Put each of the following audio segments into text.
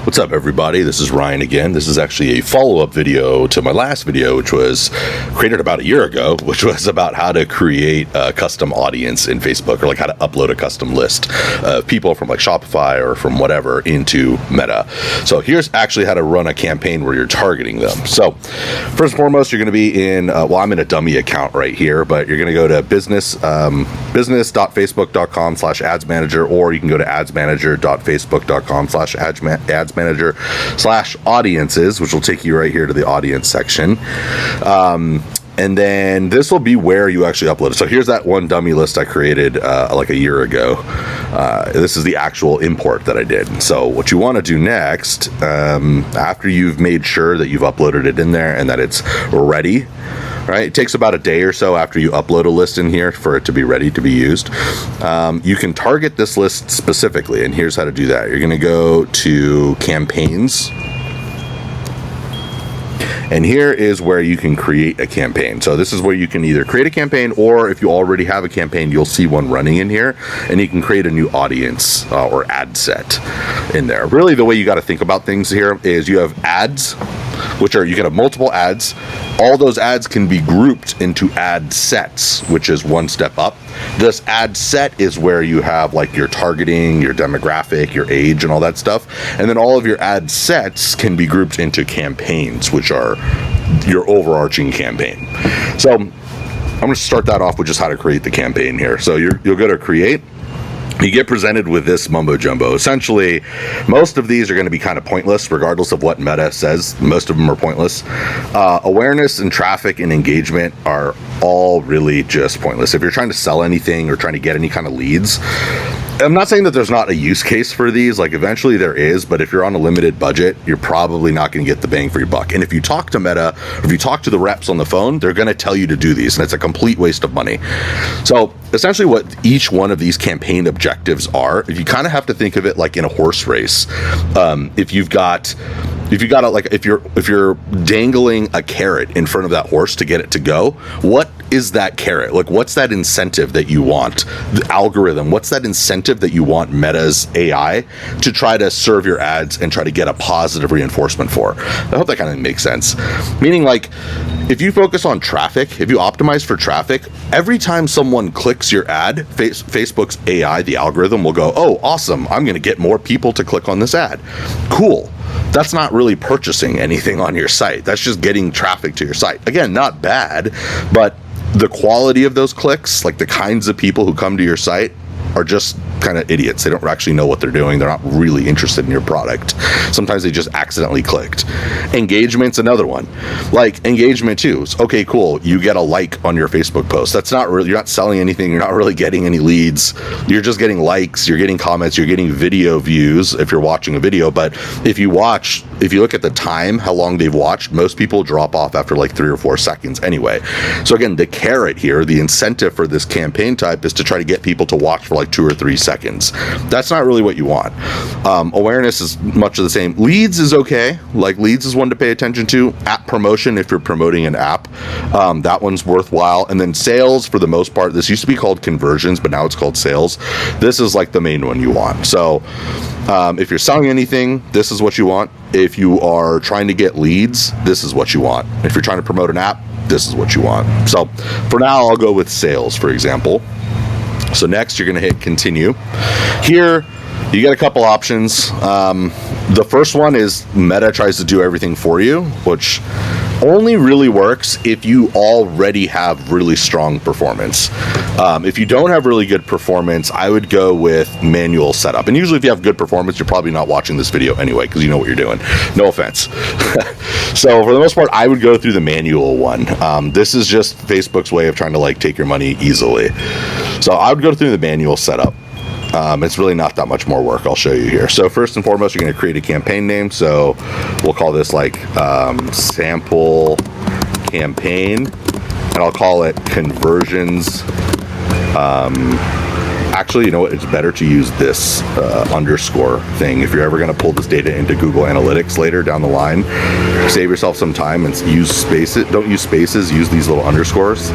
What's up, everybody? This is Ryan again. This is actually a follow-up video to my last video, which was created about a year ago, which was about how to create a custom audience in Facebook, or like how to upload a custom list of people from like Shopify or from whatever into Meta. So here's actually how to run a campaign where you're targeting them. So first and foremost, you're going to be in, well, I'm in a dummy account right here, but you're going to go to business.facebook.com/ads manager, or you can go to adsmanager.facebook.com/ads-manager/audiences, which will take you right here to the audience section. And then this will be where you actually upload it. So here's that one dummy list I created like a year ago. This is the actual import that I did. So what you want to do next, after you've made sure that you've uploaded it in there and that it's ready, right? It takes about a day or so after you upload a list in here for it to be ready to be used. You can target this list specifically, and here's how to do that. You're going to go to campaigns. And here is where you can create a campaign. So this is where you can either create a campaign, or if you already have a campaign, you'll see one running in here, and you can create a new audience or ad set in there. Really, the way you got to think about things here is you have ads, which are, you can have multiple ads. All those ads can be grouped into ad sets, which is one step up. This ad set is where you have like your targeting, your demographic, your age, and all that stuff. And then all of your ad sets can be grouped into campaigns, which are your overarching campaign. So I'm going to start that off with just how to create the campaign here. So you'll go to create. You get presented with this mumbo jumbo. Essentially, most of these are going to be kind of pointless, regardless of what Meta says. Most of them are pointless. Awareness and traffic and engagement are all really just pointless. If you're trying to sell anything or trying to get any kind of leads, I'm not saying that there's not a use case for these. Like, eventually there is, but if you're on a limited budget, you're probably not going to get the bang for your buck. And if you talk to Meta, or if you talk to the reps on the phone, they're going to tell you to do these, and it's a complete waste of money. So essentially what each one of these campaign objectives are, you kind of have to think of it like in a horse race. If you're dangling a carrot in front of that horse to get it to go, what is that carrot? Like, what's that incentive that you want? The algorithm, what's that incentive that you want Meta's AI to try to serve your ads and try to get a positive reinforcement for? I hope that kind of makes sense. Meaning, like, if you focus on traffic, if you optimize for traffic, every time someone clicks your ad, Facebook's AI, the algorithm, will go, oh, awesome, I'm going to get more people to click on this ad. Cool. That's not really purchasing anything on your site. That's just getting traffic to your site. Again, not bad, but the quality of those clicks, like the kinds of people who come to your site, are just kind of idiots. They don't actually know what they're doing. They're not really interested in your product. Sometimes they just accidentally clicked. Engagement's another one. Like, engagement too. Okay, cool. You get a like on your Facebook post. That's not really, you're not selling anything. You're not really getting any leads. You're just getting likes. You're getting comments. You're getting video views if you're watching a video. But if you look at the time, how long they've watched, most people drop off after like 3 or 4 seconds anyway. So again, the carrot here, the incentive for this campaign type, is to try to get people to watch for like 2 or 3 seconds. That's not really what you want. Awareness is much of the same. Leads is okay. Like, leads is one to pay attention to. App promotion, if you're promoting an app, that one's worthwhile. And then sales, for the most part, this used to be called conversions, but now it's called sales. This is like the main one you want. So if you're selling anything, this is what you want. If you are trying to get leads, this is what you want. If you're trying to promote an app, this is what you want. So for now, I'll go with sales, for example. So next, you're going to hit continue. Here, you get a couple options. The first one is Meta tries to do everything for you, which only really works if you already have really strong performance. If you don't have really good performance, I would go with manual setup. And usually if you have good performance, you're probably not watching this video anyway, because you know what you're doing. No offense. So for the most part, I would go through the manual one. This is just Facebook's way of trying to like take your money easily. So I would go through the manual setup. It's really not that much more work. I'll show you here. So first and foremost, you're going to create a campaign name. So we'll call this like sample campaign, and I'll call it conversions. Actually, you know what? It's better to use this underscore thing. If you're ever going to pull this data into Google Analytics later down the line, save yourself some time and use spaces. Don't use spaces. Use these little underscores.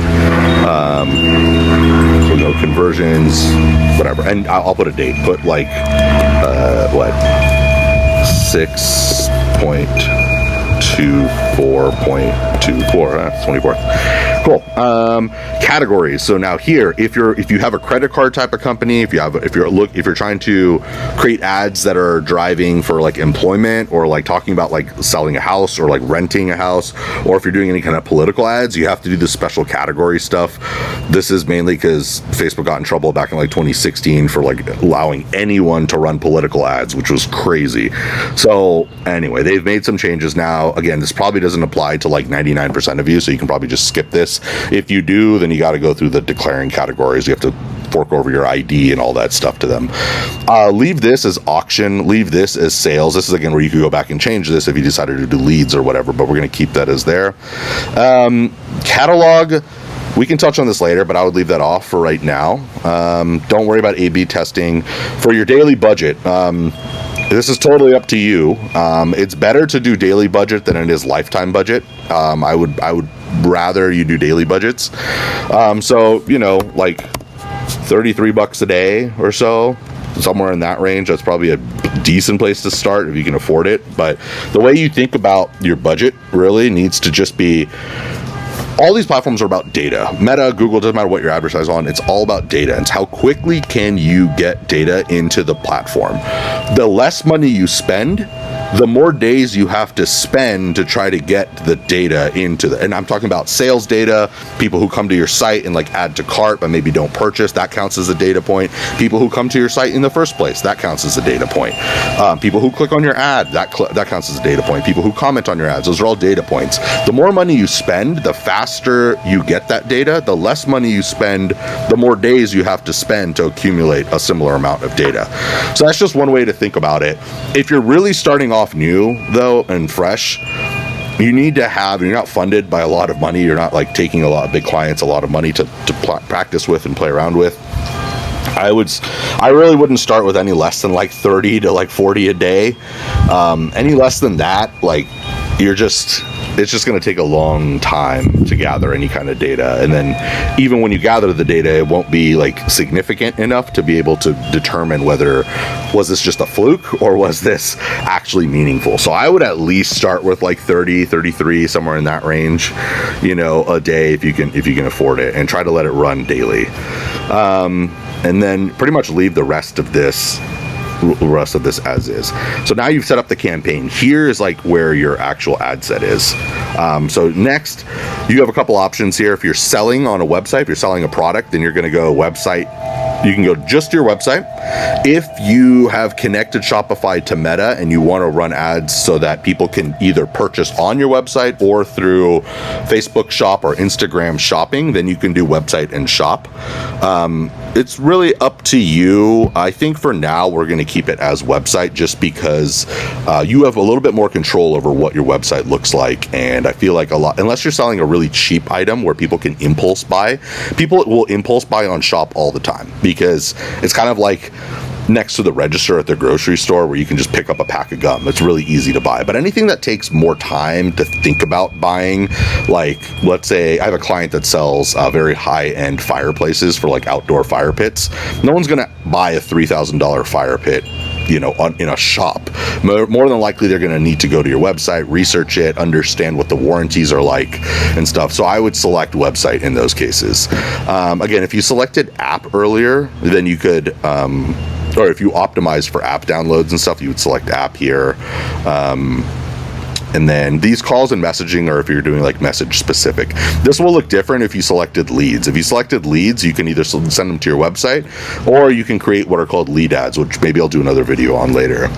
So no conversions, whatever. And I'll put a date. Put like what? 6.24.24. That's 24th. Cool. Categories. So now here, if you have a credit card type of company, if you're trying to create ads that are driving for like employment, or like talking about like selling a house or like renting a house, or if you're doing any kind of political ads, you have to do this special category stuff. This is mainly because Facebook got in trouble back in like 2016 for like allowing anyone to run political ads, which was crazy. So anyway, they've made some changes now. Again, this probably doesn't apply to like 99% of you, so you can probably just skip this. If you do, then you got to go through the declaring categories. You have to fork over your ID and all that stuff to them. Leave this as auction, leave this as sales. This is again where you could go back and change this if you decided to do leads or whatever, but we're going to keep that as there. Catalog, we can touch on this later, but I would leave that off for right now. Don't worry about A/B testing. For your daily budget, this is totally up to you. It's better to do daily budget than it is lifetime budget. I would rather you do daily budgets. So, you know, like $33 a day or so, somewhere in that range. That's probably a decent place to start if you can afford it. But the way you think about your budget really needs to just be, all these platforms are about data. Meta, Google, doesn't matter what you're advertising on, it's all about data. It's how quickly can you get data into the platform. The less money you spend, the more days you have to spend to try to get the data into the, and I'm talking about sales data, people who come to your site and like add to cart but maybe don't purchase, that counts as a data point. People who come to your site in the first place, that counts as a data point. People who click on your ad, that counts as a data point. People who comment on your ads, those are all data points. The more money you spend, the faster you get that data. The less money you spend, the more days you have to spend to accumulate a similar amount of data. So that's just one way to think about it. If you're really starting off new though and fresh, you need to have, you're not funded by a lot of money, you're not like taking a lot of big clients a lot of money to practice with and play around with. I really wouldn't start with any less than like 30 to like 40 a day. Any less than that, like it's just going to take a long time to gather any kind of data. And then even when you gather the data, it won't be like significant enough to be able to determine whether was this just a fluke or was this actually meaningful. So I would at least start with like 30, 33, somewhere in that range, you know, a day if you can afford it, and try to let it run daily. And then pretty much leave the rest of this as is. So now you've set up the campaign. Here is like where your actual ad set is. So next, you have a couple options here. If you're selling on a website, if you're selling a product, then you're going to go website. You can go just to your website. If you have connected Shopify to Meta and you want to run ads so that people can either purchase on your website or through Facebook Shop or Instagram Shopping, then you can do website and shop. It's really up to you. I think for now we're going to keep it as website just because you have a little bit more control over what your website looks like. And I feel like a lot, unless you're selling a really cheap item where people can impulse buy, people will impulse buy on Shop all the time because it's kind of like next to the register at the grocery store where you can just pick up a pack of gum. It's really easy to buy. But anything that takes more time to think about buying, like let's say I have a client that sells very high-end fireplaces for like outdoor fire pits. No one's gonna buy a $3,000 fire pit, you know, in a shop. More than likely they're going to need to go to your website, research it, understand what the warranties are like and stuff. So I would select website in those cases. Again, if you selected app earlier, then you could or if you optimized for app downloads and stuff, you would select app here. And then these calls and messaging are if you're doing like message specific. This will look different if you selected leads. If you selected leads, you can either send them to your website or you can create what are called lead ads, which maybe I'll do another video on later.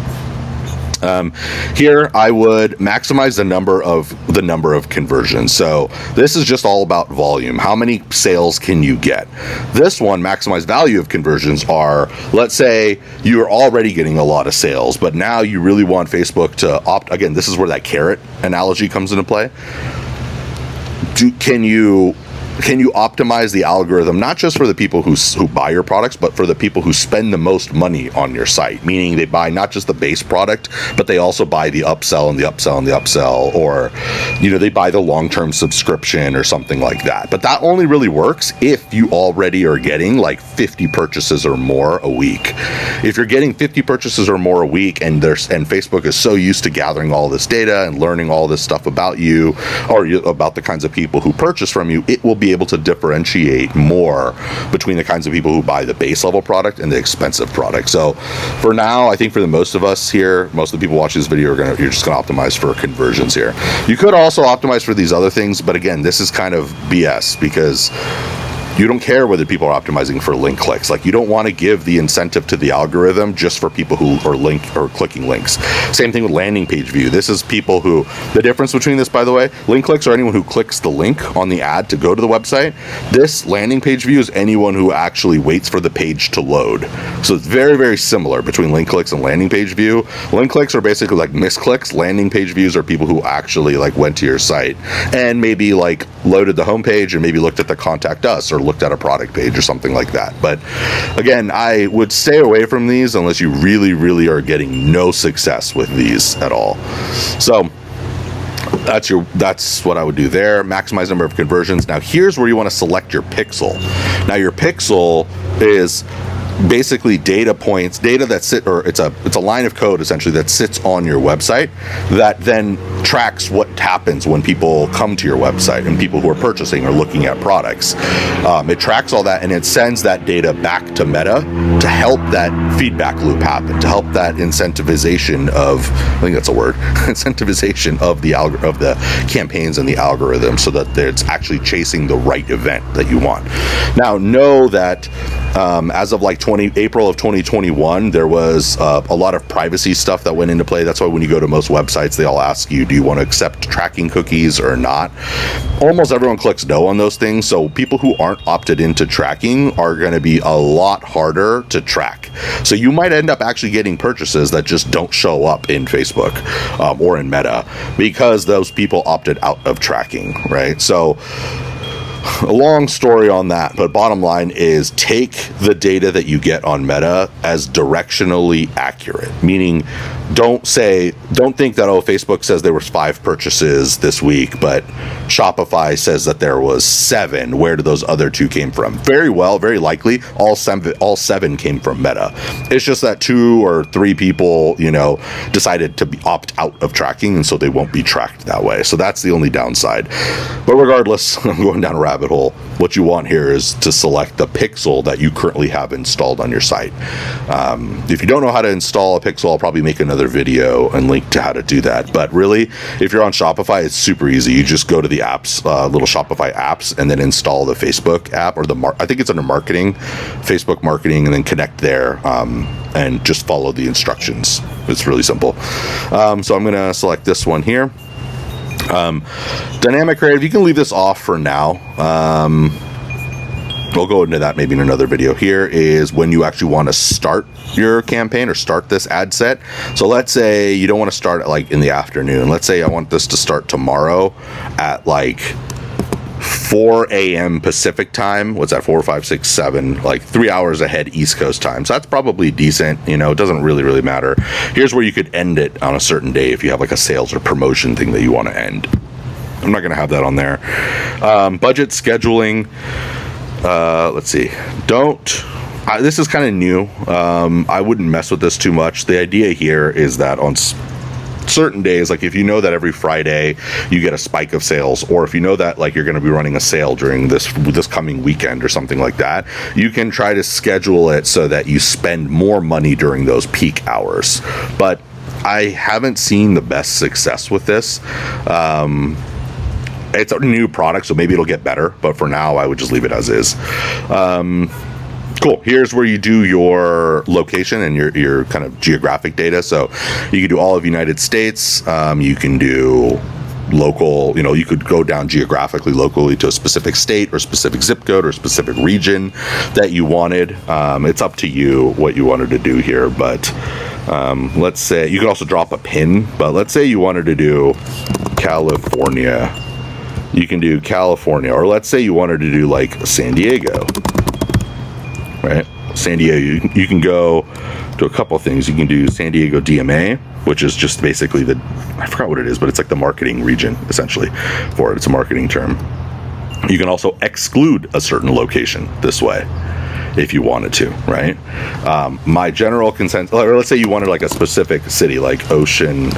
Here I would maximize the number of conversions. So this is just all about volume. How many sales can you get? This one, maximize value of conversions, are, let's say you're already getting a lot of sales, but now you really want Facebook to again, this is where that carrot analogy comes into play. Can you can you optimize the algorithm, not just for the people who buy your products, but for the people who spend the most money on your site, meaning they buy not just the base product, but they also buy the upsell and the upsell and the upsell, or, you know, they buy the long-term subscription or something like that. But that only really works if you already are getting like 50 purchases or more a week. If you're getting 50 purchases or more a week, and Facebook is so used to gathering all this data and learning all this stuff about you, or about the kinds of people who purchase from you, it will be able to differentiate more between the kinds of people who buy the base level product and the expensive product. So for now, I think for the most of us here, most of the people watching this video you're just gonna optimize for conversions here. You could also optimize for these other things, but again, this is kind of BS, because you don't care whether people are optimizing for link clicks. Like, you don't want to give the incentive to the algorithm just for people who are clicking links. Same thing with landing page view. This is people who, the difference between this, by the way, link clicks are anyone who clicks the link on the ad to go to the website. This landing page view is anyone who actually waits for the page to load. So it's very, very similar between link clicks and landing page view. Link clicks are basically like misclicks. Landing page views are people who actually like went to your site and maybe like loaded the homepage and maybe looked at the contact us or looked at a product page or something like that. But again, I would stay away from these unless you really, really are getting no success with these at all. So that's what I would do there. Maximize number of conversions. Now here's where you want to select your pixel. Now your pixel is basically data points, data that sit, or it's a line of code essentially that sits on your website that then tracks what happens when people come to your website and people who are purchasing or looking at products. It tracks all that and it sends that data back to Meta to help that feedback loop happen, to help that incentivization of, I think that's a word, incentivization of the campaigns and the algorithm, so that it's actually chasing the right event that you want. Now know that as of like April of 2021, there was a lot of privacy stuff that went into play. That's why when you go to most websites, they all ask you, do you want to accept tracking cookies or not? Almost everyone clicks no on those things. So people who aren't opted into tracking are going to be a lot harder to track. So you might end up actually getting purchases that just don't show up in Facebook or in Meta because those people opted out of tracking, right? So a long story on that, but bottom line is take the data that you get on Meta as directionally accurate, meaning don't think that, oh, Facebook says there was 5 purchases this week, but Shopify says that there was 7. Where did those other 2 came from? Very likely all 7 came from Meta. It's just that 2 or 3 people, decided to opt out of tracking, and so they won't be tracked that way. So that's the only downside. But regardless, I'm going down a rabbit hole. What you want here is to select the pixel that you currently have installed on your site. If you don't know how to install a pixel, I'll probably make another video and link to how to do that. But really, if you're on Shopify, it's super easy. You just go to the apps, little Shopify apps, and then install the Facebook app, or I think it's under marketing, Facebook marketing, and then connect there and just follow the instructions. It's really simple. So I'm going to select this one here. Dynamic creative, you can leave this off for now. We'll go into that maybe in another video. Here is when you actually want to start your campaign or start this ad set. So let's say you don't want to start at in the afternoon. Let's say I want this to start tomorrow at 4 a.m. Pacific time. What's that? 4, 5, 6, 7, 3 hours ahead East Coast time. So that's probably decent. It doesn't really matter. Here's where you could end it on a certain day if you have a sales or promotion thing that you want to end. I'm not going to have that on there. Budget scheduling. Let's see. This is kind of new. I wouldn't mess with this too much. The idea here is that on certain days, if you know that every Friday you get a spike of sales, or if you know that you're going to be running a sale during this coming weekend or something like that, you can try to schedule it so that you spend more money during those peak hours. But I haven't seen the best success with this. It's a new product, so maybe it'll get better, but for now I would just leave it as is. Cool. Here's where you do your location and your kind of geographic data. So you can do all of United States. You can do local, you could go down geographically, locally to a specific state or specific zip code or specific region that you wanted. It's up to you what you wanted to do here, but let's say you could also drop a pin, but let's say you wanted to do California you can do California, or let's say you wanted to do like San Diego, right? San Diego, you can go to a couple of things. You can do San Diego DMA, which is just basically I forgot what it is, but it's like the marketing region essentially for it. It's a marketing term. You can also exclude a certain location this way if you wanted to, right? My general consensus, or let's say you wanted like a specific city, like Oceanside,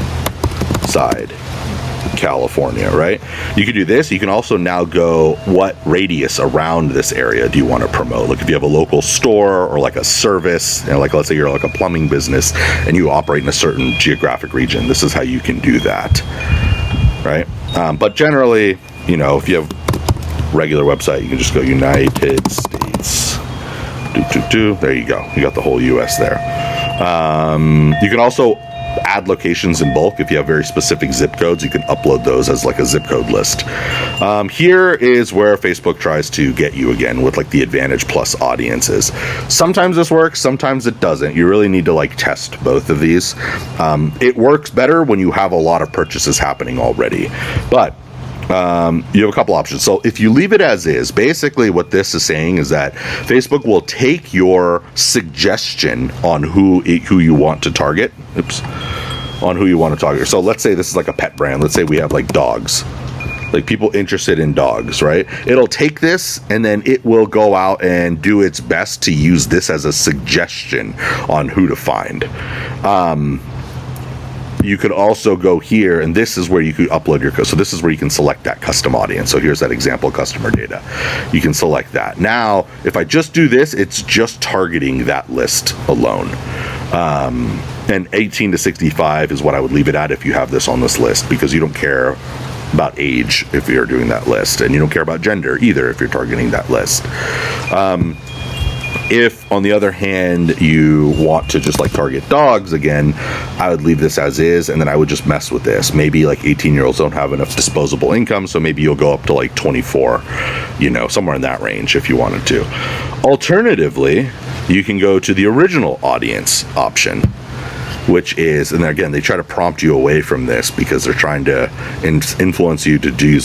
California, right? You could do this. You can also now go, what radius around this area do you want to promote? Like if you have a local store or like a service, like let's say you're like a plumbing business and you operate in a certain geographic region, this is how you can do that, right? But generally, if you have regular website, you can just go United States. There you go. You got the whole US there. You can also add locations in bulk. If you have very specific zip codes, you can upload those as like a zip code list. Here is where Facebook tries to get you again with like the Advantage Plus audiences. Sometimes this works, sometimes it doesn't. You really need to like test both of these. It works better when you have a lot of purchases happening already, but you have a couple options. So if you leave it as is, basically what this is saying is that Facebook will take your suggestion on who you want to target. On who you want to target. So let's say this is like a pet brand. Let's say we have like dogs, like people interested in dogs, right? It'll take this and then it will go out and do its best to use this as a suggestion on who to find. You could also go here, and this is where you could upload your code. So this is where you can select that custom audience. So here's that example customer data. You can select that. Now, if I just do this, it's just targeting that list alone. And 18 to 65 is what I would leave it at if you have this on this list, because you don't care about age if you're doing that list, and you don't care about gender either if you're targeting that list. If, on the other hand, you want to just like target dogs again, I would leave this as is, and then I would just mess with this. Maybe like 18-year-olds don't have enough disposable income, so maybe you'll go up to like 24, somewhere in that range if you wanted to. Alternatively, you can go to the original audience option, which is, and again, they try to prompt you away from this because they're trying to influence you to do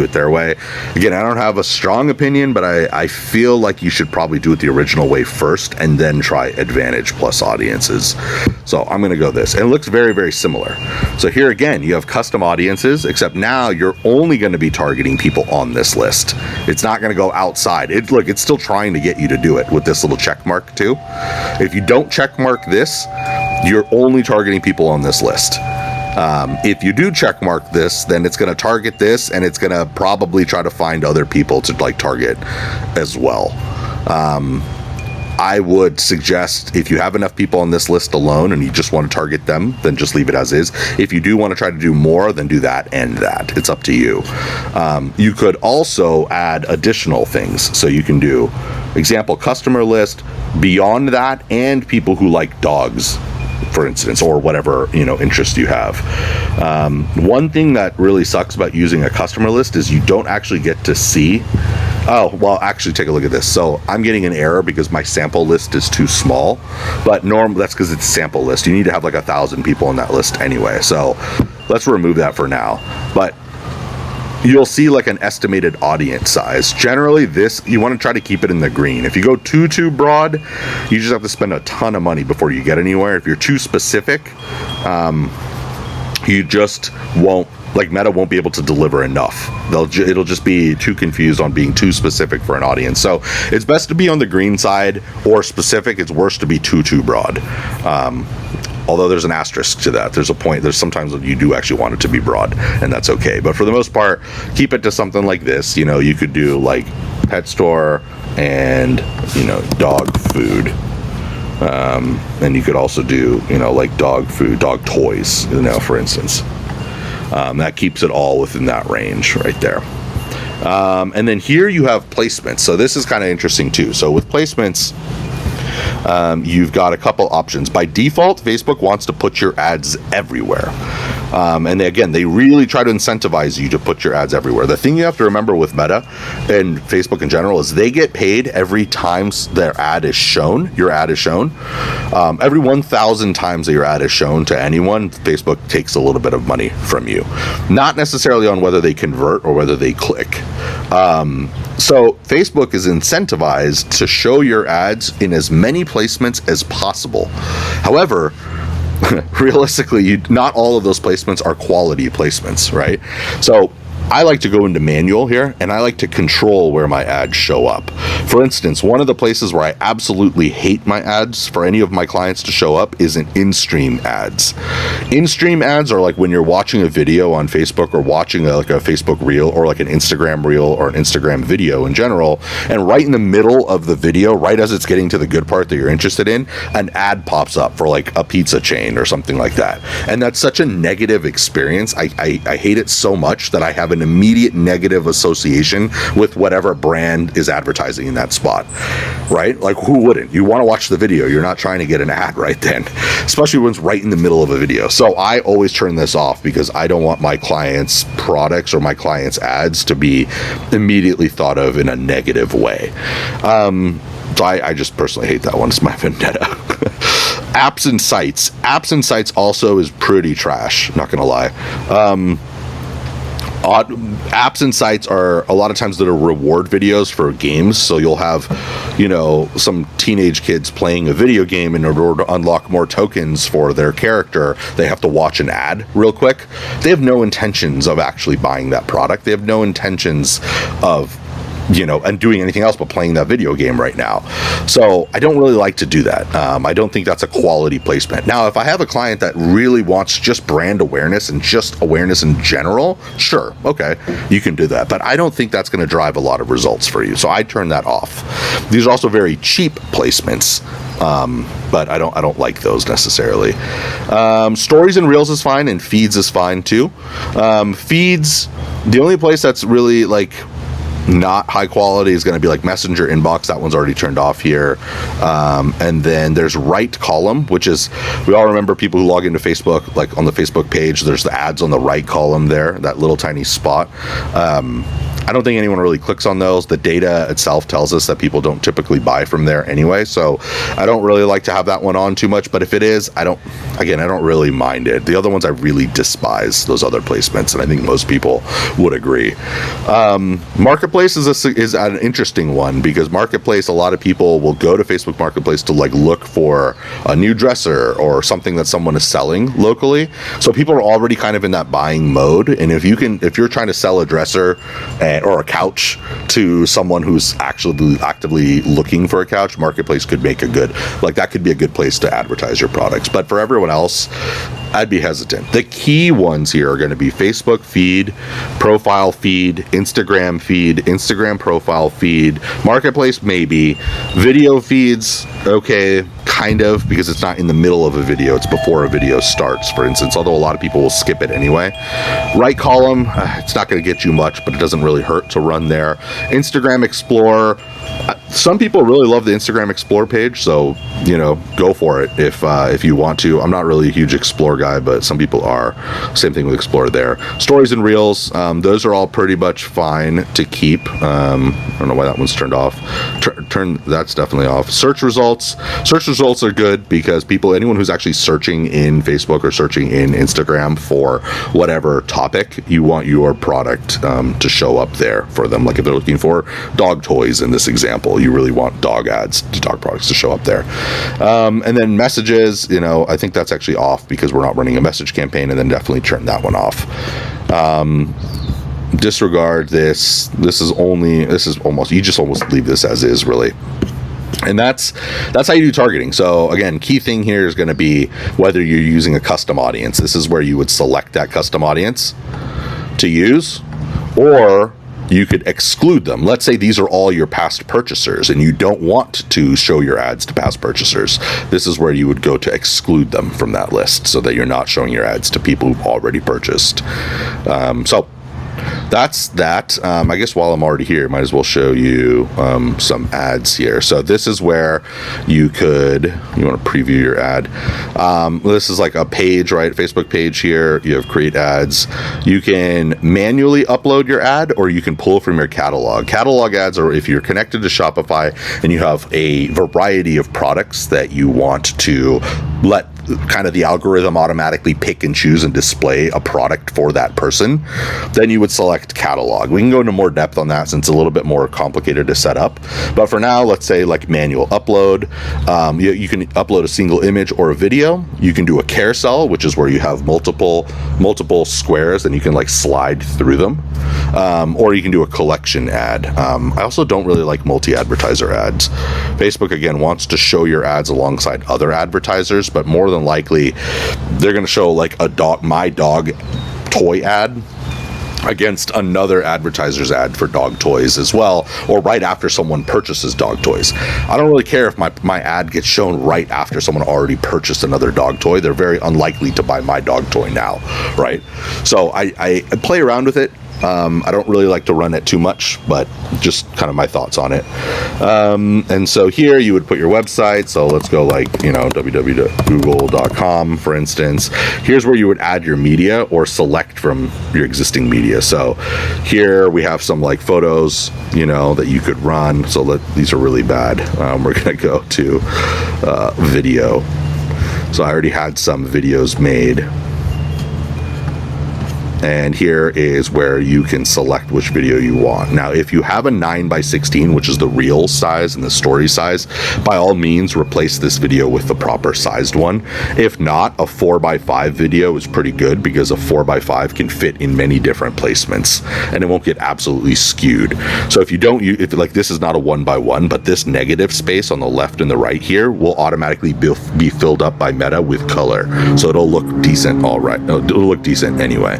it their way. Again, I don't have a strong opinion, but I feel like you should probably do it the original way first and then try Advantage Plus audiences. So I'm going to go this, and it looks very, very similar. So here again, you have custom audiences, except now you're only going to be targeting people on this list. It's not going to go outside. It's still trying to get you to do it with this little check mark too. If you don't check mark this, you're only targeting people on this list. If you do check mark this, then it's going to target this, and it's going to probably try to find other people to like target as well. I would suggest, if you have enough people on this list alone and you just want to target them, then just leave it as is. If you do want to try to do more, then do that and that. It's up to you. You could also add additional things. So you can do example customer list, beyond that, and people who like dogs, for instance, or whatever interest you have. One thing that really sucks about using a customer list is you don't actually get to see. Oh, well, actually, take a look at this. So I'm getting an error because my sample list is too small, but that's because it's a sample list. You need to have like 1,000 people on that list anyway. So let's remove that for now. But you'll see like an estimated audience size. Generally, you want to try to keep it in the green. If you go too broad, you just have to spend a ton of money before you get anywhere. If you're too specific, you just won't, like Meta won't be able to deliver enough. It'll just be too confused on being too specific for an audience. So it's best to be on the green side or specific. It's worse to be too broad. Although there's an asterisk to that. There's sometimes you do actually want it to be broad, and that's okay. But for the most part, keep it to something like this. You could do like pet store and, dog food. And you could also do, like dog food, dog toys, for instance. That keeps it all within that range right there. And then here you have placements. So this is kind of interesting too. So with placements, you've got a couple options. By default, Facebook wants to put your ads everywhere. And again, they really try to incentivize you to put your ads everywhere. The thing you have to remember with Meta and Facebook in general is they get paid every time their ad is shown. Your ad is shown. Every 1,000 times that your ad is shown to anyone, Facebook takes a little bit of money from you. Not necessarily on whether they convert or whether they click. So Facebook is incentivized to show your ads in as many placements as possible. However, realistically, not all of those placements are quality placements, right? So I like to go into manual here, and I like to control where my ads show up. For instance, one of the places where I absolutely hate my ads for any of my clients to show up is in in-stream ads. In-stream ads are like when you're watching a video on Facebook or watching like a Facebook reel or like an Instagram reel or an Instagram video in general, and right in the middle of the video, right as it's getting to the good part that you're interested in, an ad pops up for like a pizza chain or something like that. And that's such a negative experience. I hate it so much that I have an immediate negative association with whatever brand is advertising in that spot, right? Like, who wouldn't? You want to watch the video. You're not trying to get an ad right then, especially when it's right in the middle of a video. So I always turn this off because I don't want my clients' products or my clients' ads to be immediately thought of in a negative way. So I just personally hate that one. It's my vendetta. Apps and sites. Apps and sites also is pretty trash, not gonna lie. Apps and sites are a lot of times that are reward videos for games. So you'll have, some teenage kids playing a video game, and in order to unlock more tokens for their character, they have to watch an ad real quick. They have no intentions of actually buying that product. They have no intentions of and doing anything else but playing that video game right now. So I don't really like to do that. I don't think that's a quality placement. Now, if I have a client that really wants just brand awareness and just awareness in general, sure, okay, you can do that. But I don't think that's going to drive a lot of results for you. So I turn that off. These are also very cheap placements. But I don't like those necessarily. Stories and Reels is fine, and Feeds is fine too. Feeds, the only place that's really like not high quality is going to be like Messenger Inbox. That one's already turned off here. And then there's Right Column, which is, we all remember people who log into Facebook, like on the Facebook page, there's the ads on the right column there, that little tiny spot. I don't think anyone really clicks on those. The data itself tells us that people don't typically buy from there anyway, so I don't really like to have that one on too much. But if it is, I don't really mind it. The other ones I really despise, those other placements, and I think most people would agree. Marketplace is an interesting one, because Marketplace, a lot of people will go to Facebook Marketplace to like look for a new dresser or something that someone is selling locally. So people are already kind of in that buying mode, and if you're trying to sell a dresser or a couch to someone who's actually actively looking for a couch, Marketplace could make that could be a good place to advertise your products. But for everyone else, I'd be hesitant. The key ones here are going to be Facebook feed, profile feed, Instagram feed, Instagram profile feed, Marketplace maybe, video feeds, okay, kind of, because it's not in the middle of a video, it's before a video starts, for instance, although a lot of people will skip it anyway. Right column, it's not going to get you much, but it doesn't really hurt to run there. Instagram Explorer, some people really love the Instagram Explore page, so go for it if you want to. I'm not really a huge Explore guy, but some people are. Same thing with Explore there. Stories and Reels, those are all pretty much fine to keep. I don't know why that one's turned off. That's definitely off. Search results are good, because anyone who's actually searching in Facebook or searching in Instagram for whatever topic, you want your product to show up there for them. Like if they're looking for dog toys in this example, you really want dog products to show up there. And then messages, I think that's actually off because we're not running a message campaign, and then definitely turn that one off. Disregard this. You just almost leave this as is, really. And that's how you do targeting. So again, key thing here is going to be whether you're using a custom audience. This is where you would select that custom audience to use, or you could exclude them. Let's say these are all your past purchasers and you don't want to show your ads to past purchasers. This is where you would go to exclude them from that list, so that you're not showing your ads to people who've already purchased. So that's that. I guess while I'm already here, might as well show you some ads here. So this is where you want to preview your ad. This is like a page, right? Facebook page here. You have create ads. You can manually upload your ad, or you can pull from your catalog. Catalog ads are if you're connected to Shopify and you have a variety of products that you want to let kind of the algorithm automatically pick and choose and display a product for that person, then you would select catalog. We can go into more depth on that since it's a little bit more complicated to set up. But for now, let's say like manual upload. You can upload a single image or a video. You can do a carousel, which is where you have multiple squares and you can like slide through them. Or you can do a collection ad. I also don't really like multi-advertiser ads. Facebook, again, wants to show your ads alongside other advertisers, but more than likely, they're going to show like my dog toy ad against another advertiser's ad for dog toys as well, or right after someone purchases dog toys. I don't really care if my ad gets shown right after someone already purchased another dog toy. They're very unlikely to buy my dog toy now, right? So I play around with it. I don't really like to run it too much, but just kind of my thoughts on it. And so here you would put your website. So let's go like, www.google.com, for instance. Here's where you would add your media or select from your existing media. So here we have some like photos, that you could run. So these are really bad. We're going to go to video. So I already had some videos made. And here is where you can select which video you want. Now, if you have a 9:16, which is the real size and the story size, by all means, replace this video with the proper sized one. If not, a 4:5 video is pretty good because a 4:5 can fit in many different placements and it won't get absolutely skewed. So if this is not a 1:1, but this negative space on the left and the right here will automatically be filled up by Meta with color. So it'll look decent, all right. It'll look decent anyway.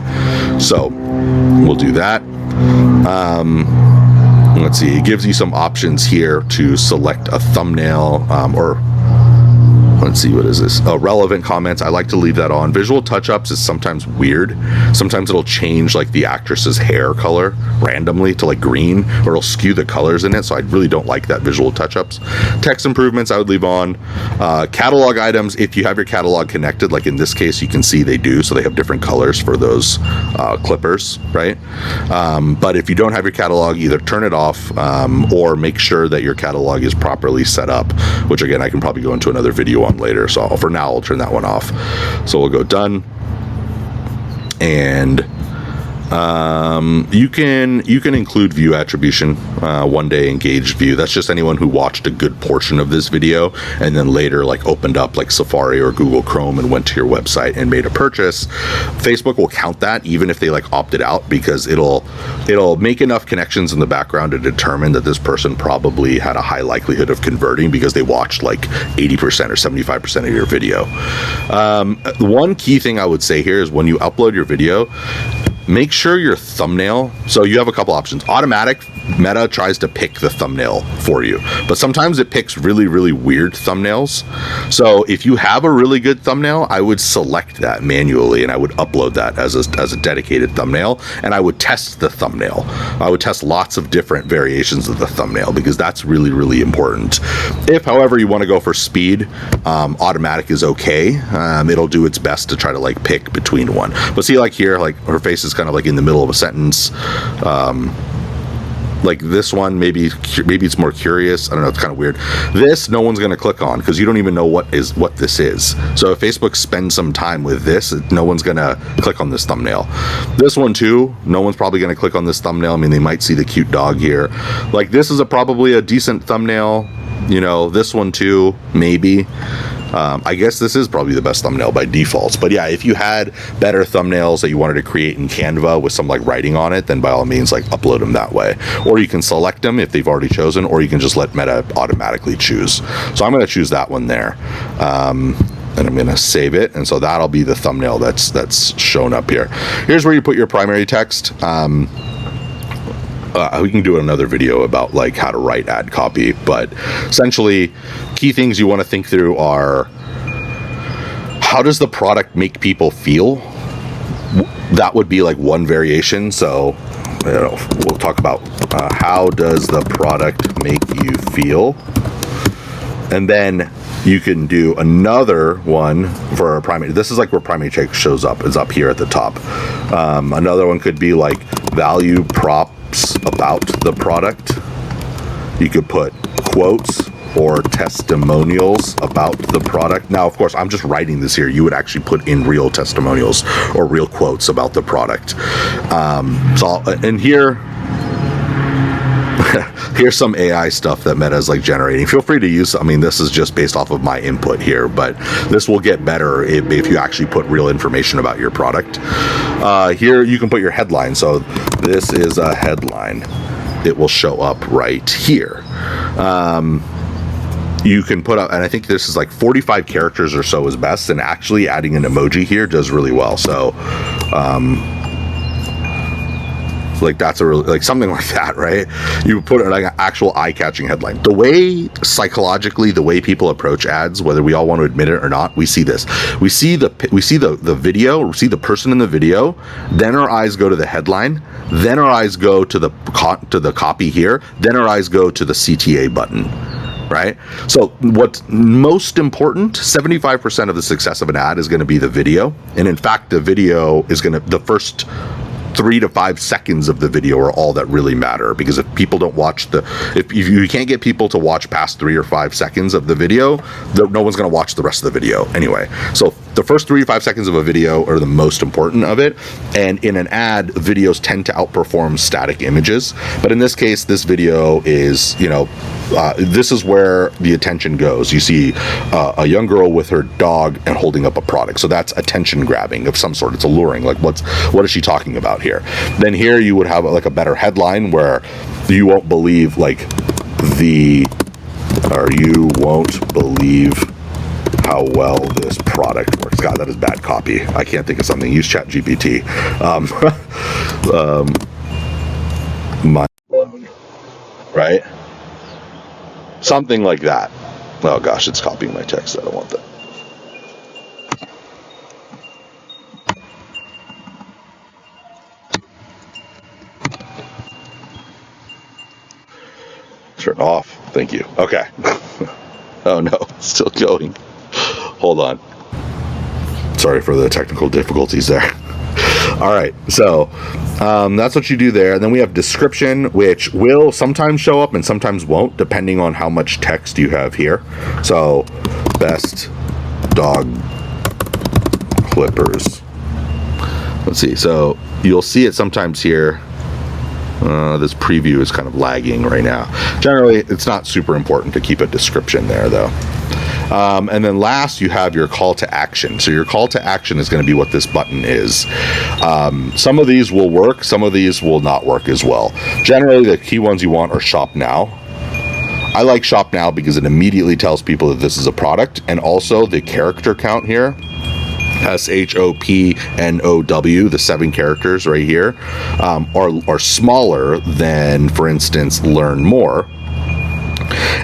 So we'll do that. Let's see, it gives you some options here to select a thumbnail or let's see, what is this? Oh, relevant comments. I like to leave that on. Visual touch-ups is sometimes weird. Sometimes it'll change like the actress's hair color randomly to like green, or it'll skew the colors in it. So I really don't like that visual touch-ups. Text improvements I would leave on. Catalog items, if you have your catalog connected, like in this case, you can see they do. So they have different colors for those clippers, right? But if you don't have your catalog, either turn it off or make sure that your catalog is properly set up, which again, I can probably go into another video on later. So for now, I'll turn that one off. So we'll go done. And you can include view attribution, one day engaged view. That's just anyone who watched a good portion of this video and then later like opened up like Safari or Google Chrome and went to your website and made a purchase. Facebook will count that even if they like opted out, because it'll make enough connections in the background to determine that this person probably had a high likelihood of converting because they watched like 80% or 75% of your video. One key thing I would say here is when you upload your video, make sure your thumbnail, so you have a couple options. Automatic, Meta tries to pick the thumbnail for you, but sometimes it picks really, really weird thumbnails. So if you have a really good thumbnail, I would select that manually and I would upload that as a dedicated thumbnail, and I would test the thumbnail. I would test lots of different variations of the thumbnail because that's really, really important. If, however, you want to go for speed, automatic is okay. It'll do its best to try to like pick between one. But see, like here, like her face is kind of like in the middle of a sentence. Like this one, maybe it's more curious. I don't know, it's kind of weird. This, no one's going to click on because you don't even know what this is. So if Facebook spends some time with this, no one's going to click on this thumbnail. This one too, no one's probably going to click on this thumbnail. I mean, they might see the cute dog here. Like this is probably a decent thumbnail. This one too, maybe. I guess this is probably the best thumbnail by default. But yeah, if you had better thumbnails that you wanted to create in Canva with some like writing on it, then by all means, like upload them that way. Or you can select them if they've already chosen, or you can just let Meta automatically choose. So I'm going to choose that one there. And I'm going to save it. And so that'll be the thumbnail that's shown up here. Here's where you put your primary text. We can do another video about like how to write ad copy, but essentially key things you want to think through are, how does the product make people feel? That would be like one variation. So we'll talk about how does the product make you feel, and then you can do another one for a primary. This is like where primary check shows up. It's up here at the top. Another one could be like value props about the product. You could put quotes or testimonials about the product. Now, of course, I'm just writing this here. You would actually put in real testimonials or real quotes about the product. And here's some AI stuff that Meta is like generating. Feel free to use. I mean, this is just based off of my input here, but this will get better if you actually put real information about your product. Here you can put your headline. So this is a headline. It will show up right here. You can put up, and I think this is like 45 characters or so is best, and actually adding an emoji here does really well. So like that's a really, like something like that, right? You put like an actual eye-catching headline. The way psychologically, the way people approach ads, whether we all want to admit it or not, we see this. We see the video, we see the person in the video, then our eyes go to the headline, then our eyes go to the copy here, then our eyes go to the CTA button. Right? So what's most important, 75% of the success of an ad is going to be the video. And in fact, the video is going to, the first 3 to 5 seconds of the video are all that really matter, because if people don't watch if you can't get people to watch past 3 or 5 seconds of the video, no one's going to watch the rest of the video anyway. So the first 3 to 5 seconds of a video are the most important of it. And in an ad, videos tend to outperform static images. But in this case, this video is, this is where the attention goes. You see a young girl with her dog and holding up a product. So that's attention grabbing of some sort. It's alluring. Like what is she talking about here? Then here you would have like a better headline where you won't believe you won't believe how well this product works. God, that is bad copy. I can't think of something. Use ChatGPT. Right? Something like that. Oh gosh, it's copying my text. I don't want that. Turn off. Thank you. Okay. Oh no, it's still going. Hold on. Sorry for the technical difficulties there. All right, so that's what you do there. And then we have description, which will sometimes show up and sometimes won't, depending on how much text you have here. So, best dog clippers. Let's see. So you'll see it sometimes here. This preview is kind of lagging right now. Generally, it's not super important to keep a description there, though. And then last, you have your call to action. So your call to action is going to be what this button is. Some of these will work. Some of these will not work as well. Generally, the key ones you want are shop now. I like shop now because it immediately tells people that this is a product. And also the character count here, SHOPNOW, the 7 characters right here, are smaller than, for instance, learn more.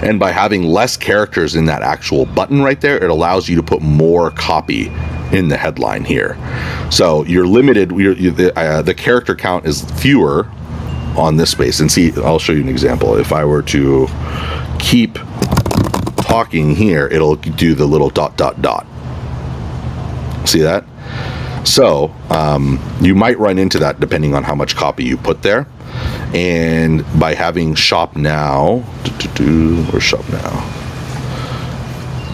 And by having less characters in that actual button right there, it allows you to put more copy in the headline here. So you're limited. The character count is fewer on this space. And see, I'll show you an example. If I were to keep talking here, it'll do the little ... See that? So you might run into that depending on how much copy you put there. And by having shop now, or shop now,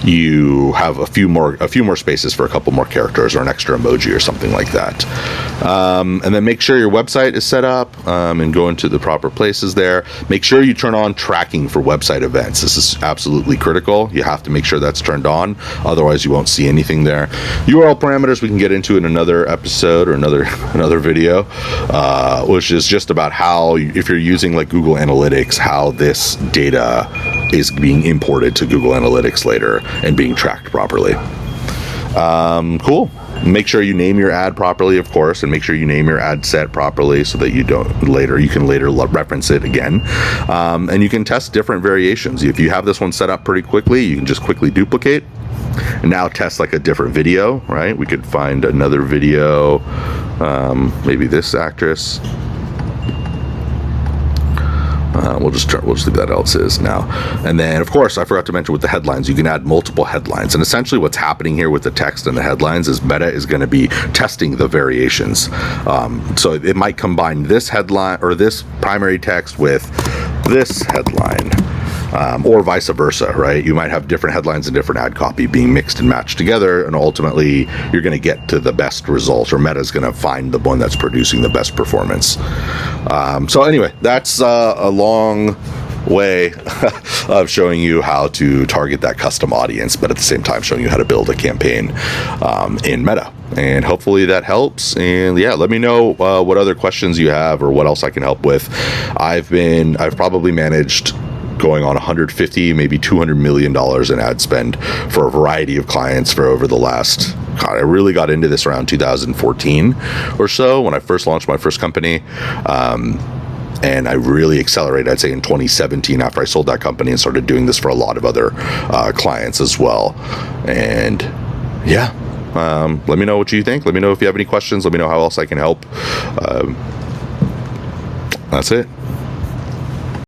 you have a few more spaces for a couple more characters or an extra emoji or something like that. And then make sure your website is set up and go into the proper places there. Make sure you turn on tracking for website events. This is absolutely critical. You have to make sure that's turned on. Otherwise, you won't see anything there. URL parameters we can get into in another episode or another video, which is just about how, if you're using like Google Analytics, how this data is being imported to Google Analytics later and being tracked properly. Cool. Make sure you name your ad properly, of course, and make sure you name your ad set properly so that you can later reference it again. And you can test different variations. If you have this one set up pretty quickly, you can just quickly duplicate and now test like a different video, right? We could find another video, maybe this actress. We'll just leave that else is now. And then, of course, I forgot to mention with the headlines, you can add multiple headlines. And essentially what's happening here with the text and the headlines is Meta is going to be testing the variations. So it might combine this headline or this primary text with this headline. Or vice versa, right? You might have different headlines and different ad copy being mixed and matched together, and ultimately you're going to get to the best results, or Meta's going to find the one that's producing the best performance. So anyway, that's a long way of showing you how to target that custom audience, but at the same time showing you how to build a campaign in Meta. And hopefully that helps. And yeah, let me know what other questions you have or what else I can help with. I've probably managed going on 150, maybe $200 million in ad spend for a variety of clients for over the last, God, I really got into this around 2014 or so when I first launched my first company. And I really accelerated, I'd say, in 2017 after I sold that company and started doing this for a lot of other clients as well. And yeah, let me know what you think. Let me know if you have any questions. Let me know how else I can help. That's it.